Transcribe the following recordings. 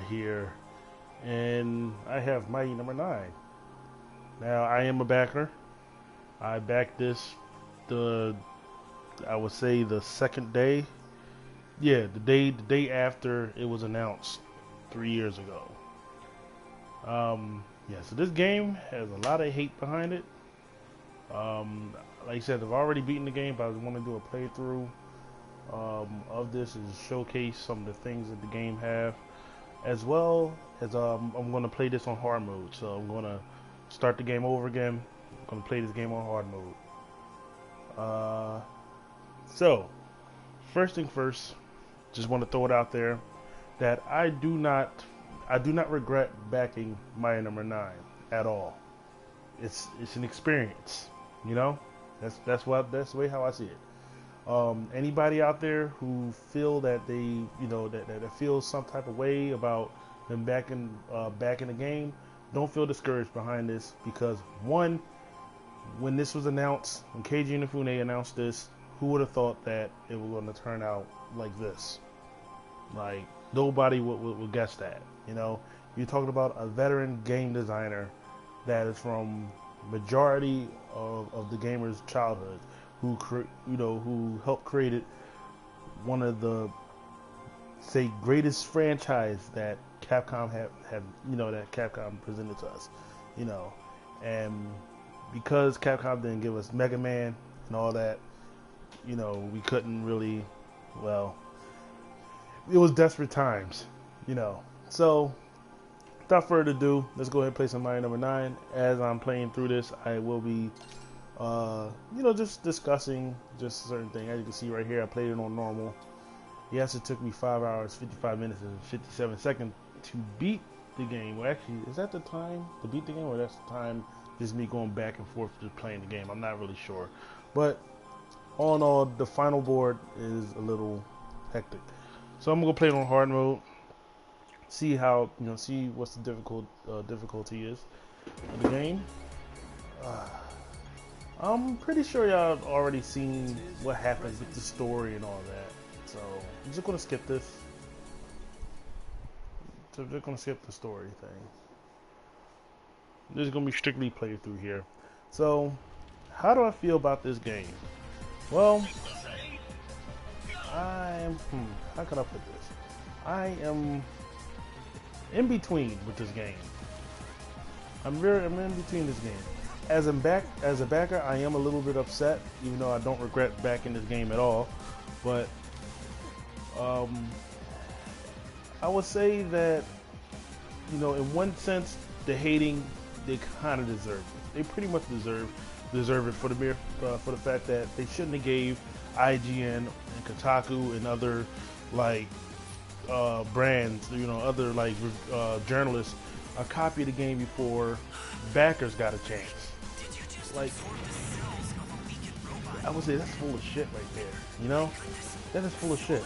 here, and I have Mighty number 9. Now I am a backer. I backed this the I would say the second day. Yeah, the day after it was announced 3 years ago. Yeah, so this game has a lot of hate behind it. Like I said, I've already beaten the game, but I want to do a playthrough of this and showcase some of the things that the game have, as well as I'm going to play this on hard mode. So I'm going to start the game over again. I'm going to play this game on hard mode. So first thing first, just want to throw it out there that I do not regret backing my number 9 at all. It's an experience, you know. That's the way how I see it. Anybody out there who feel that that feels some type of way about them backing the game, don't feel discouraged behind this, because one, when this was announced, when Keiji Inafune announced this, who would have thought that it was going to turn out like this? Like, nobody would guess that. You know, you're talking about a veteran game designer that is from majority of the gamer's childhood, who helped created one of the, say, greatest franchise that Capcom have that Capcom presented to us, and because Capcom didn't give us Mega Man and all that, we couldn't really, well, it was desperate times, So, without further ado, let's go ahead and play some Mario number 9. As I'm playing through this, I will be, just discussing just certain things. As you can see right here, I played it on normal. Yes, it took me 5 hours, 55 minutes, and 57 seconds to beat the game. Well, actually, is that the time to beat the game, or that's the time just me going back and forth just playing the game? I'm not really sure. But, all in all, the final board is a little hectic. So I'm going to play it on hard mode. See how, see what's the difficulty is of the game. I'm pretty sure y'all have already seen what happens with the story and all that. So I'm just gonna skip this. So I'm just gonna skip the story thing. This is gonna be strictly played through here. So, how do I feel about this game? Well, how can I put this? I am in between with this game. I'm in between this game. As a backer, I am a little bit upset, even though I don't regret backing this game at all. But I would say that, in one sense, the hating, they kind of deserve it. They pretty much deserve it for the fact that they shouldn't have gave IGN and Kotaku and other brands, other journalists a copy of the game before backers got a chance. Like, I would say that's full of shit right there. That is full of shit.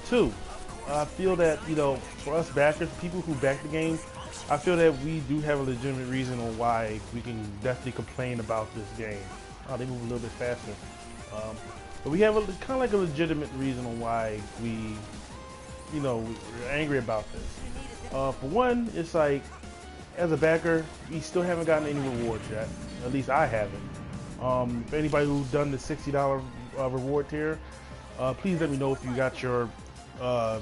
Two, I feel that for us backers, people who back the game, I feel that we do have a legitimate reason on why we can definitely complain about this game. Oh, they move a little bit faster. But we have kind of like a legitimate reason on why we're angry about this. For one, it's like, as a backer, we still haven't gotten any rewards yet. At least I haven't. For anybody who's done the $60 reward tier, please let me know if you got your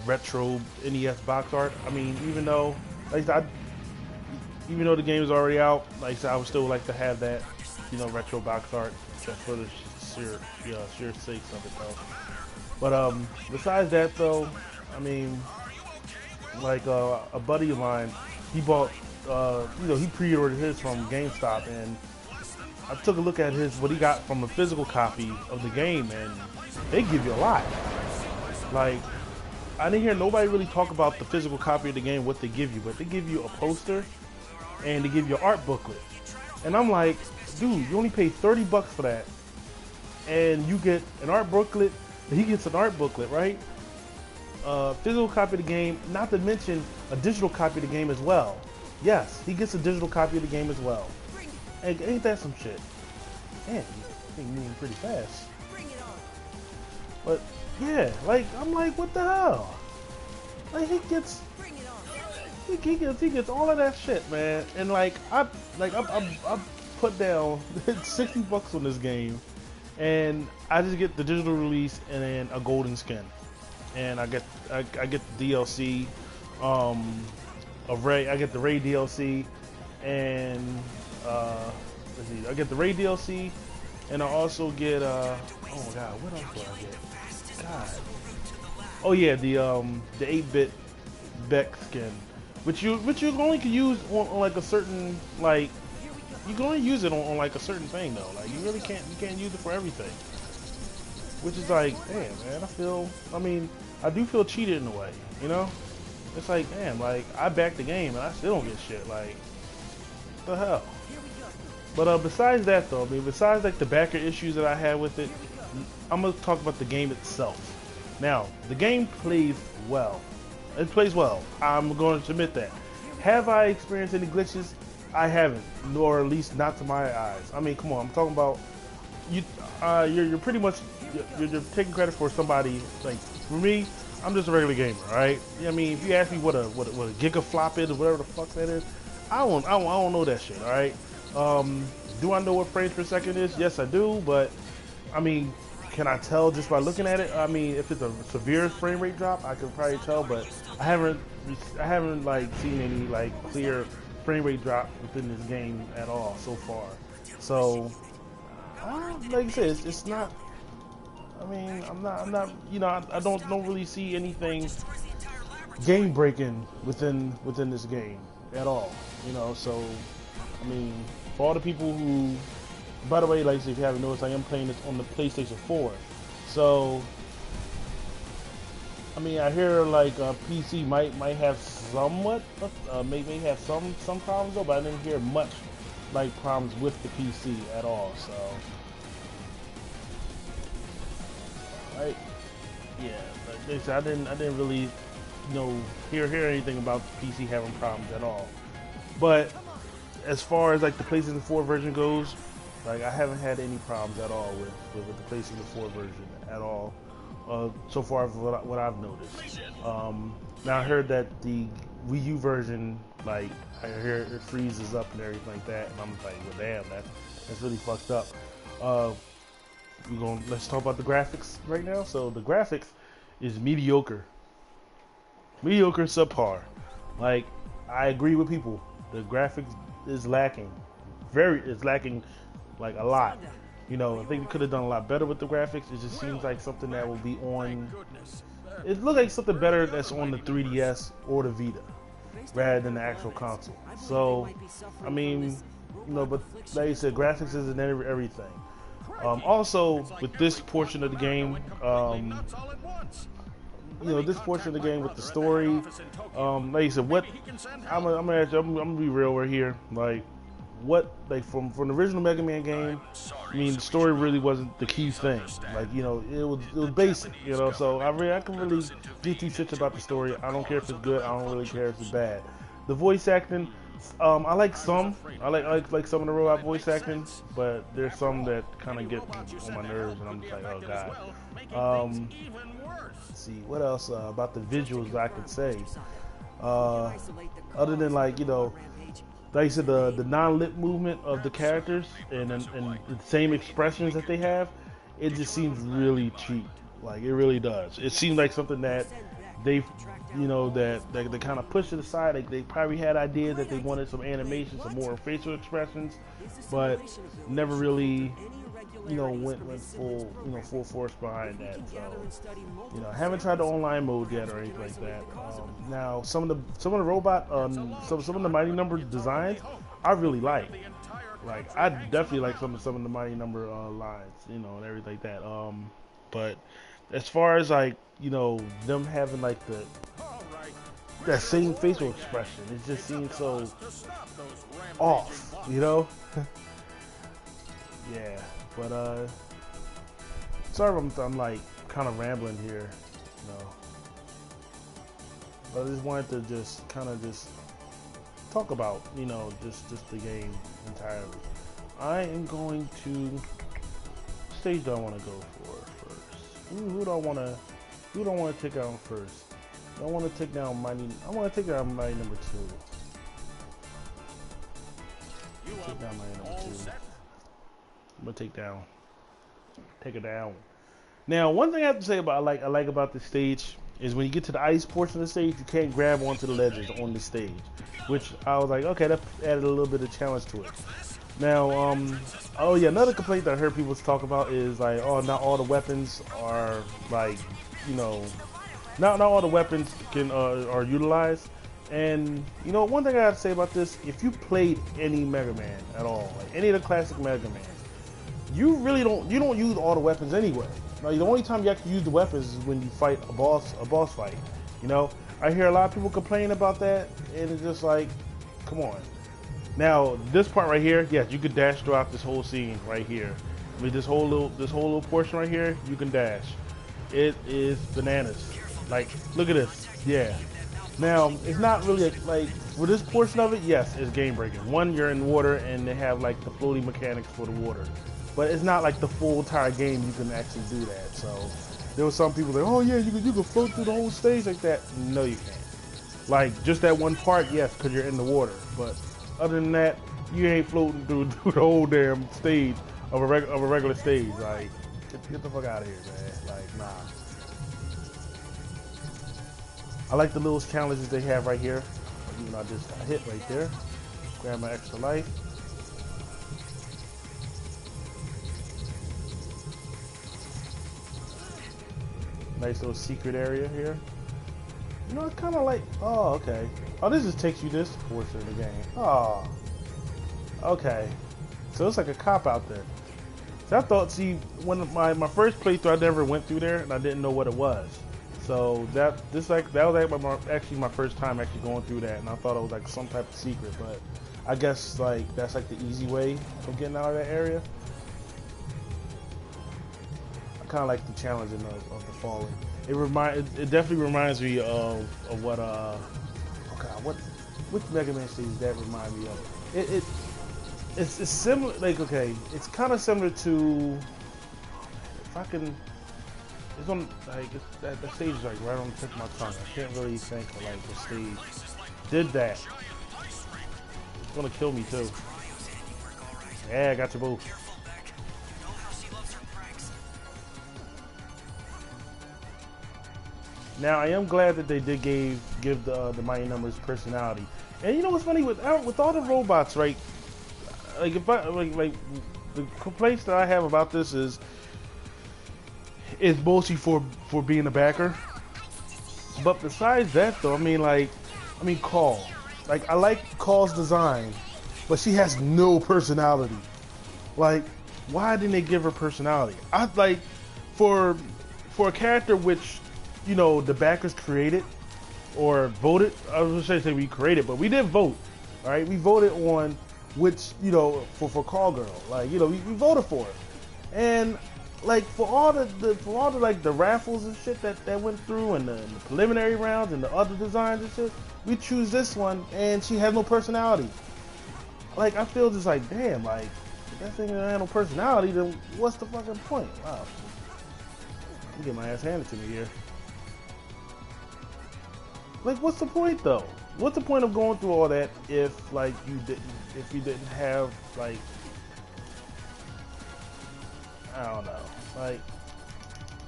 retro NES box art. I mean, even though the game is already out, like I said, I would still like to have that, retro box art, just for the sheer sakes of it, though. But besides that, though, I mean, like a buddy of mine, he bought, he pre-ordered his from GameStop, and I took a look at what he got from a physical copy of the game, and they give you a lot. Like, I didn't hear nobody really talk about the physical copy of the game, what they give you, but they give you a poster, and they give you an art booklet. And I'm like, dude, you only paid $30 for that, and you get an art booklet. He gets an art booklet, right? Physical copy of the game, not to mention a digital copy of the game as well. Yes, he gets a digital copy of the game as well. Hey, ain't that some shit? Man, he's moving pretty fast. But yeah, I'm like, what the hell? Like, he gets He gets all of that shit, man. And like I put down $60 on this game, and I just get the digital release and then a golden skin, and I get the DLC, of Ray. I get the Ray DLC, and let's see, I get the Ray DLC, and I also get oh god, what else do I get? God, oh yeah, the 8-bit Beck skin, which you only can use on like a certain, like, you can only use it on like a certain thing though. Like you really can't use it for everything. Which is like, damn man, I mean, I do feel cheated in a way, you know? It's like, damn, like I backed the game and I still don't get shit. Like, what the hell? But besides that though, I mean, besides like the backer issues that I had with it, I'm gonna talk about the game itself. Now, the game plays well. It plays well. I'm going to admit that. Have I experienced any glitches? I haven't, or at least not to my eyes. I mean, come on. I'm talking about you. You're pretty much you're taking credit for somebody. Like for me, I'm just a regular gamer, right? I mean, if you ask me what a gigaflop is or whatever the fuck that is, I don't know that shit. All right. Do I know what frames per second is? Yes, I do. But I mean, can I tell just by looking at it? I mean, if it's a severe frame rate drop, I can probably tell. But I haven't like seen any like clear frame rate drop within this game at all so far. So, like I said, it's not. I mean, I'm not. You know, I don't really see anything game breaking within this game at all. You know, so I mean, for all the people who, by the way, like if you haven't noticed, I am playing this on the PlayStation 4. So, I mean, I hear like PC might have somewhat, may have some problems though, but I didn't hear much like problems with the PC at all. So, right, yeah, like they said, I didn't really, you know, hear anything about the PC having problems at all. But as far as like the PlayStation 4 version goes, like I haven't had any problems at all with the PlayStation 4 version at all. So far, what I've noticed. Now I heard that the Wii U version, like I hear it freezes up and everything like that, and I'm like, well, damn, that's really fucked up. Let's talk about the graphics right now. So the graphics is mediocre, subpar. Like I agree with people, the graphics is lacking, like a lot. You know, I think we could have done a lot better with the graphics. It just seems like something that will be on. It looks like something better that's on the 3DS or the Vita, rather than the actual console. So, I mean, you know, but like you said, graphics isn't everything. Also, with this portion of the game, you know, this portion of the game with the story, like you said, what I'm gonna be real right here, like. What, like from the original Mega Man game, I mean the story really wasn't the key thing. Like, you know, it was basic, you know. So I can really give two shits about the story. I don't care if it's good. I don't really care if it's bad. The voice acting, I like some. I like some of the robot voice acting, but there's some that kind of get on my nerves, and I'm just like, oh god. Let's see what else about the visuals I could say. Other than like, you know. Like I said, the non-lip movement of the characters and the same expressions that they have, it just seems really cheap. Like it really does. It seems like something that they, you know, that they kind of pushed it aside. Like they probably had ideas that they wanted some animation, some more facial expressions, but never really, you know, went full force behind that. So, you know, I haven't tried the online mode yet or anything like that. Now, some of the robot, some of the Mighty Number designs, I really like. Like, I definitely like some of the Mighty Number lines, you know, and everything like that. But as far as like, you know, them having like that same facial expression, it just seems so off, you know. Yeah. But sorry if I'm like kind of rambling here, you know. But I just wanted to just kind of just talk about, you know, just the game entirely. I am going to stage that I want to go for first. Who do I want to take out first? I want to take down Mighty. I want to take down Mighty number 2. Take down Mighty number 2. I'm gonna take it down. Now, one thing I have to say about I like about this stage is when you get to the ice portion of the stage, you can't grab onto the ledges on the stage, which I was like, okay, that added a little bit of challenge to it. Now, oh yeah, another complaint that I heard people talk about is like, oh, not all the weapons are like, you know, not all the weapons can are utilized. And you know, one thing I have to say about this, if you played any Mega Man at all, like any of the classic Mega Man, you really don't use all the weapons anyway. Like, the only time you actually use the weapons is when you fight a boss fight. You know, I hear a lot of people complain about that, and it's just like, come on. Now, this part right here, yes, you could dash throughout this whole scene right here. I mean, this whole little portion right here, you can dash. It is bananas. Like, look at this. Yeah. Now, it's not really like for this portion of it. Yes, it's game breaking. One, you're in water, and they have like the floating mechanics for the water. But it's not like the full entire game you can actually do that. So there were some people that, oh yeah, you can float through the whole stage like that. No, you can't. Like just that one part, yes, because you're in the water. But other than that, you ain't floating through the whole damn stage of a regular stage. Like get the fuck out of here, man. Like nah. I like the little challenges they have right here. Even I just got hit right there. Grab my extra life. Nice little secret area here. You know, it's kind of like, oh, okay. Oh, this just takes you this portion of the game. Oh, okay. So it's like a cop out there. So I thought, see, when my first playthrough, I never went through there, and I didn't know what it was. So that was actually my first time actually going through that, and I thought it was like some type of secret, but I guess like that's like the easy way of getting out of that area. I kind of like the challenging of the falling. It definitely reminds me of what oh god, which Mega Man stage does that remind me of? It's similar, like, okay, it's kind of similar to, if I can. It's on, like, that stage is like right on the tip of my tongue. I can't really think of like the stage did that. It's gonna kill me too. Yeah, I got you both. Now I am glad that they did give the Mighty Numbers personality. And you know what's funny with all the robots, right? Like if I like the complaints that I have about this is. It's mostly for being a backer, but besides that though, I mean Call, like I like Call's design, but she has no personality. Like, why didn't they give her personality? I like for a character which, you know, the backers created or voted. I was gonna say we created, but we did vote. All right, we voted on which, you know, for Call Girl. Like, you know, we voted for it, and. Like for all the like the raffles and shit that went through and the preliminary rounds and the other designs and shit, we choose this one and she has no personality. Like I feel just like, damn, like if that thing doesn't have no personality, then what's the fucking point? Wow, I'm getting my ass handed to me here. Like what's the point though? What's the point of going through all that if like you didn't have like. I don't know. Like,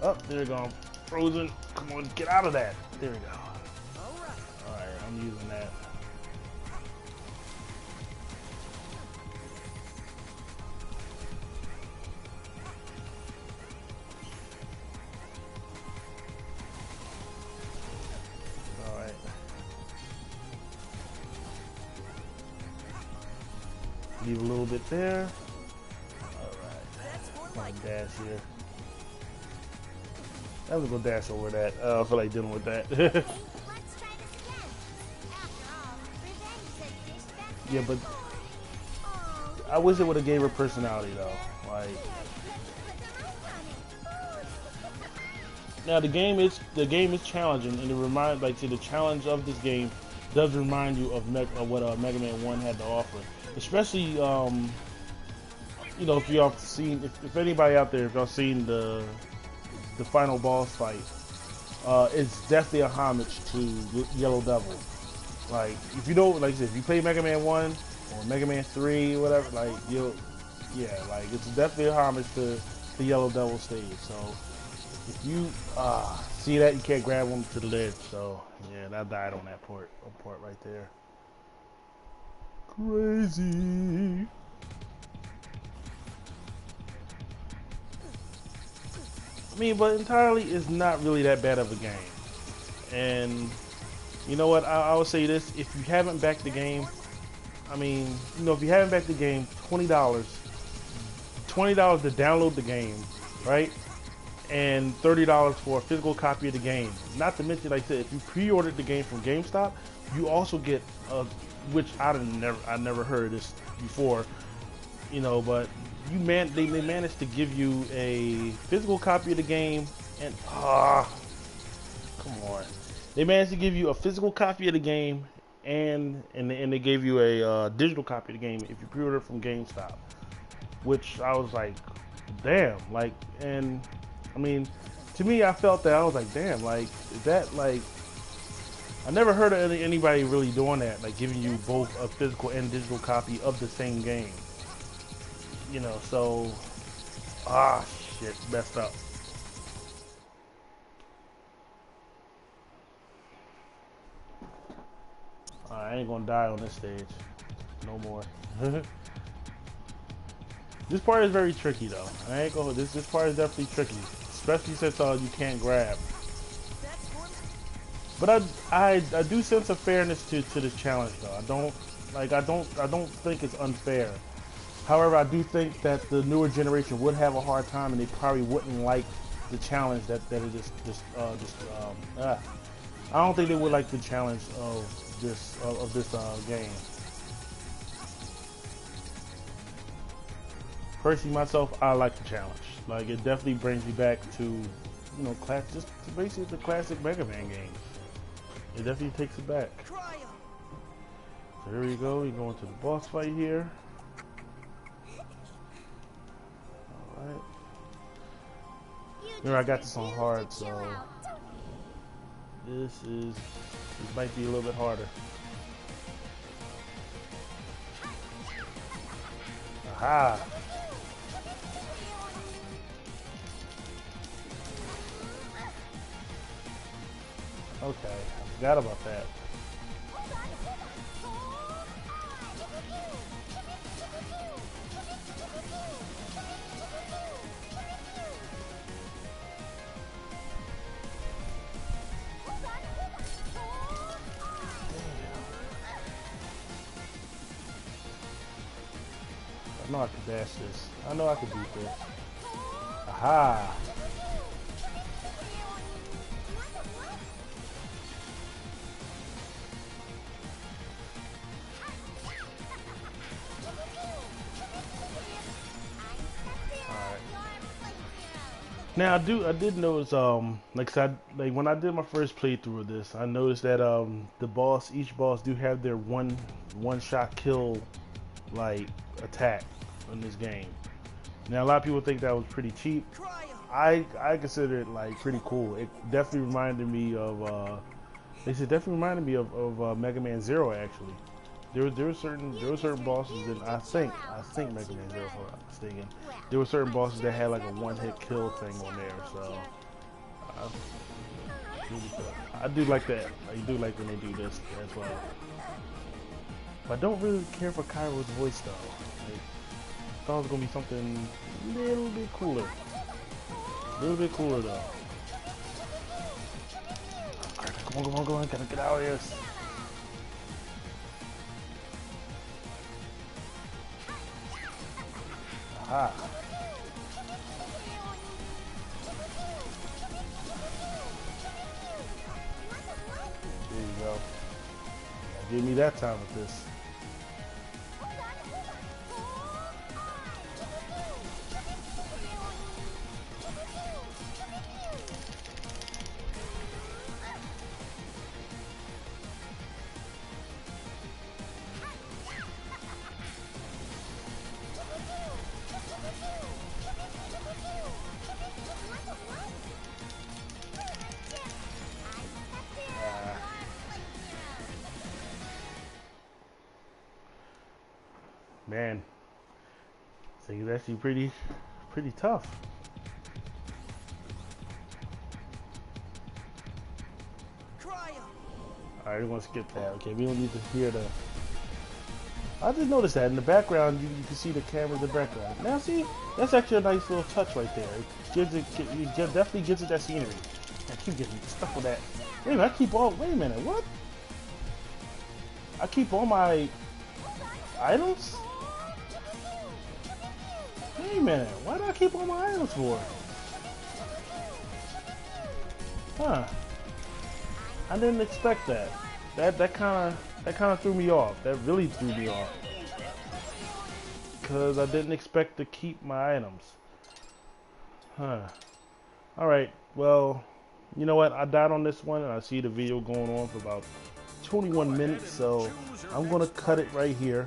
oh, there we go. Frozen. Come on, get out of that. There we go. Alright, I'm using that. Alright. Leave a little bit there. Dash here. I'm gonna go dash over that. I feel like dealing with that. Yeah, but I wish it would have gave her personality though. Like, now the game is challenging, and it reminds, like, see, the challenge of this game does remind you of what Mega Man 1 had to offer, especially you know, if y'all seen, if anybody out there, if y'all seen the final boss fight, it's definitely a homage to Yellow Devil. Like, if you don't, like I said, if you play Mega Man 1 or Mega Man 3, whatever, like, yeah, like, it's definitely a homage to the Yellow Devil stage. So, if you see that, you can't grab them to the ledge. So, yeah, that died on that port right there. Crazy. I mean, but entirely, it's not really that bad of a game. And you know what? I would say this: if you haven't backed the game, I mean, if you haven't backed the game, $20 to download the game, right? And $30 for a physical copy of the game. Not to mention, like I said, if you pre-ordered the game from GameStop, you also get which I never heard of this before, but they managed to give you a physical copy of the game, and come on, they managed to give you a physical copy of the game, and they gave you a digital copy of the game if you pre-order from GameStop, which I was like, damn, like, and I mean, to me, I felt that I was like, damn, like, is that like, I never heard of anybody really doing that, like giving you both a physical and digital copy of the same game. So, shit, messed up. I ain't gonna die on this stage, no more. This part is very tricky though. I ain't gonna. This part is definitely tricky, especially since you can't grab. But I do sense a fairness to this challenge though. I don't think it's unfair. However, I do think that the newer generation would have a hard time, and they probably wouldn't like the challenge that it I don't think they would like the challenge of this game. Personally, myself, I like the challenge. Like, it definitely brings me back to, just basically the classic Mega Man games. It definitely takes it back. So here we go. We go into the boss fight here. All right. Remember, I got this on hard, so this might be a little bit harder. Aha! Okay, I forgot about that. I know I can dash this. I know I can beat this. Aha! Now I did notice like when I did my first playthrough of this, I noticed that each boss do have their one shot kill like attack in this game. Now a lot of people think that was pretty cheap. I consider it like pretty cool. It definitely reminded me of Mega Man Zero actually. There were certain bosses that I think Mega Man Zero, if I'm not mistaken. There were certain bosses that had like a one-hit kill thing on there, so I do like that. I do like when they do this as well. But I don't really care for Kairo's voice though. Like, I thought it was gonna be something a little bit cooler. A little bit cooler though. Come on, gotta get out of here. Aha. There you go. Give me that time with this. Man, this thing is actually pretty tough. Alright, we're gonna skip that. Okay, we don't need to hear the. I just noticed that in the background, you can see the camera in the background. Now, see, that's actually a nice little touch right there. It gives it, definitely gives it that scenery. I keep getting stuck with that. Wait a minute, wait a minute, what? I keep all my items? Wait a minute, why do I keep all my items for? Huh? I didn't expect that. That kind of threw me off. That really threw me off. Cause I didn't expect to keep my items. Huh. Alright, well, you know what? I died on this one and I see the video going on for about 21 minutes, so I'm gonna cut it right here.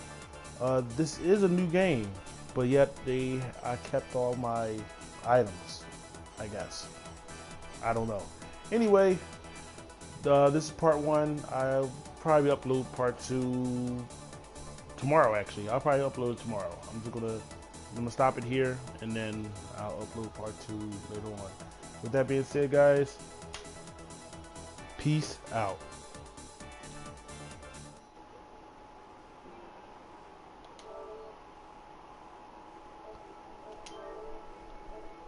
This is a new game, but yet I kept all my items, I guess. I don't know. Anyway, this is part 1. I'll probably upload part 2 tomorrow. Actually, I'll probably upload it tomorrow. I'm gonna stop it here, and then I'll upload part 2 later on. With that being said, guys, peace out.